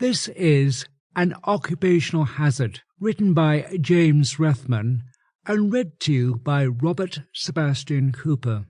This is An Occupational Hazard, written by James Wrethman and read to you by Robert Sebastian Cooper.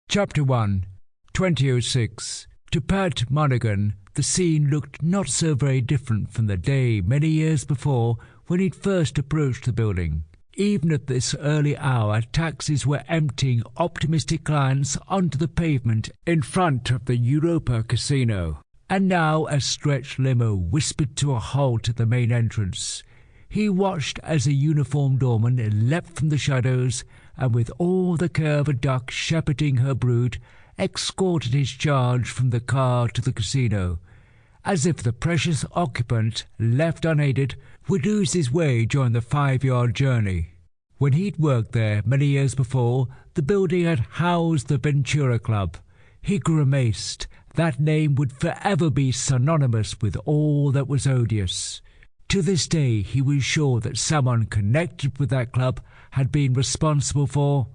Chapter 1, 2006. To Pat Monaghan, the scene looked not so very different from the day many years before when he'd first approached the building. Even at this early hour, taxis were emptying optimistic clients onto the pavement in front of the Europa Casino. And now a stretched limo whispered to a halt at the main entrance. He watched as a uniformed doorman leapt from the shadows and, with all the care of a duck shepherding her brood, escorted his charge from the car to the casino, as if the precious occupant, left unaided, would lose his way during the 5-yard journey. When he'd worked there many years before, the building had housed the Ventura Club. He grimaced. That name would forever be synonymous with all that was odious. To this day he was sure that someone connected with that club had been responsible for...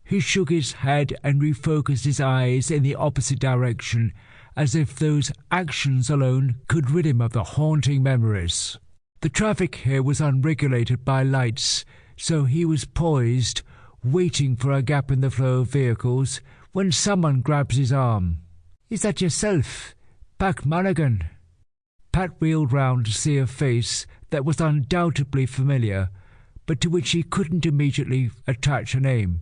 He shook his head and refocused his eyes in the opposite direction, as if those actions alone could rid him of the haunting memories. The traffic here was unregulated by lights, so he was poised, waiting for a gap in the flow of vehicles, when someone grabs his arm. "Is that yourself, Pat Monaghan?" Pat wheeled round to see a face that was undoubtedly familiar, but to which he couldn't immediately attach a name.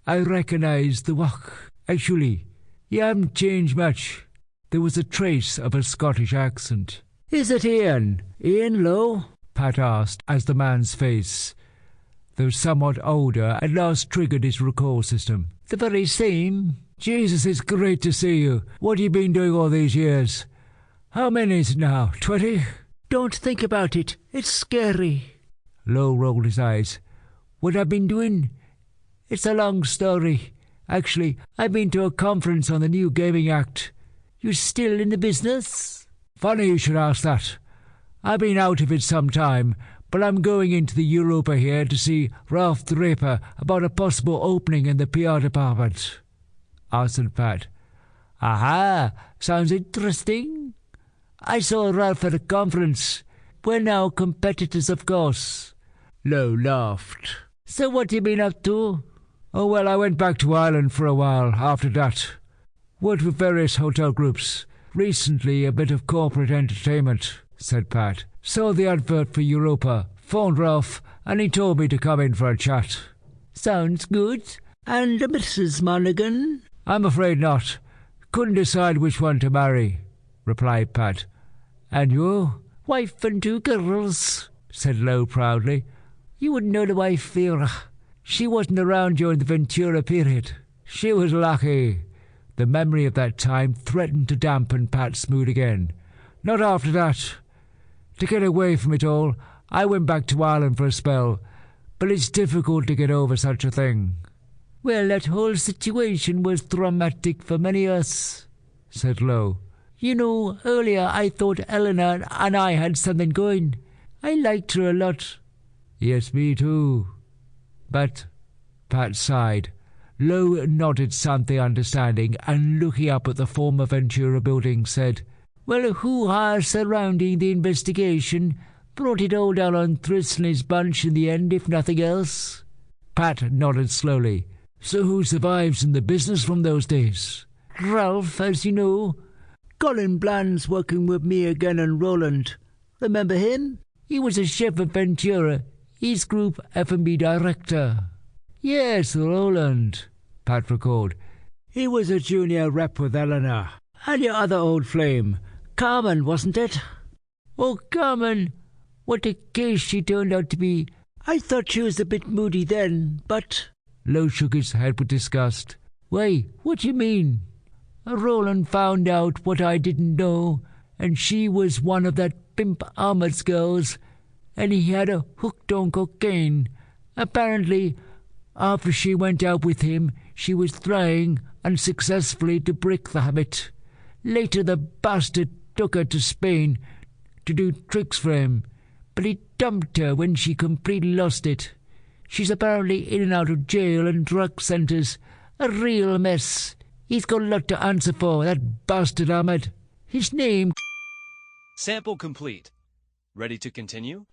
"I recognised the walk, actually. You haven't changed much." There was a trace of a Scottish accent. "Is it Ian? Ian Lowe?" Pat asked, as the man's face, though somewhat older, at last triggered his recall system. "The very same. Jesus, it's great to see you. What have you been doing all these years? How many is it now? 20? "Don't think about it. It's scary." Lowe rolled his eyes. "What I've been doing? It's a long story. Actually, I've been to a conference on the new Gaming Act." "You still in the business?" "Funny you should ask that. I've been out of it some time, but I'm going into the Europa here to see Ralph Draper about a possible opening in the PR department," answered Pat. "Aha! Sounds interesting. I saw Ralph at a conference. We're now competitors, of course." Lowe laughed. "So what you been up to?" "Oh, well, I went back to Ireland for a while after that. Worked with various hotel groups. Recently a bit of corporate entertainment," said Pat. "Saw the advert for Europa. Phoned Ralph, and he told me to come in for a chat." "Sounds good. And Mrs. Monaghan?" "I'm afraid not. Couldn't decide which one to marry," replied Pat. "And you?" "Wife and 2 girls," said Lowe proudly. "You wouldn't know the wife, Vera. She wasn't around during the Ventura period." "She was lucky." The memory of that time threatened to dampen Pat's mood again. "Not after that. To get away from it all, I went back to Ireland for a spell, but it's difficult to get over such a thing." "Well, that whole situation was traumatic for many of us," said Lowe. "You know, earlier I thought Eleanor and I had something going. I liked her a lot." "Yes, me too. But..." Pat sighed. Lowe nodded something understanding, and looking up at the former Ventura building, said, "Well, a hoo-ha surrounding the investigation brought it all down on Thriss and his bunch in the end, if nothing else." Pat nodded slowly. "So who survives in the business from those days?" "Ralph, as you know. Colin Bland's working with me again and Roland. Remember him? He was a chef at Ventura. He's group F&B director." "Yes, Roland," Pat recalled. "He was a junior rep with Eleanor. And your other old flame, Carmen, wasn't it?" "Oh, Carmen. What a case she turned out to be. I thought she was a bit moody then, but..." Lowe shook his head with disgust. "Why, what do you mean?" "Roland found out what I didn't know, and she was one of that pimp Ahmed's girls, and he had her hooked on cocaine. Apparently, after she went out with him, she was trying, unsuccessfully, to break the habit. Later the bastard took her to Spain to do tricks for him, but he dumped her when she completely lost it. She's apparently in and out of jail and drug centres. A real mess. He's got a lot to answer for, that bastard Ahmed. His name Sample complete. Ready to continue?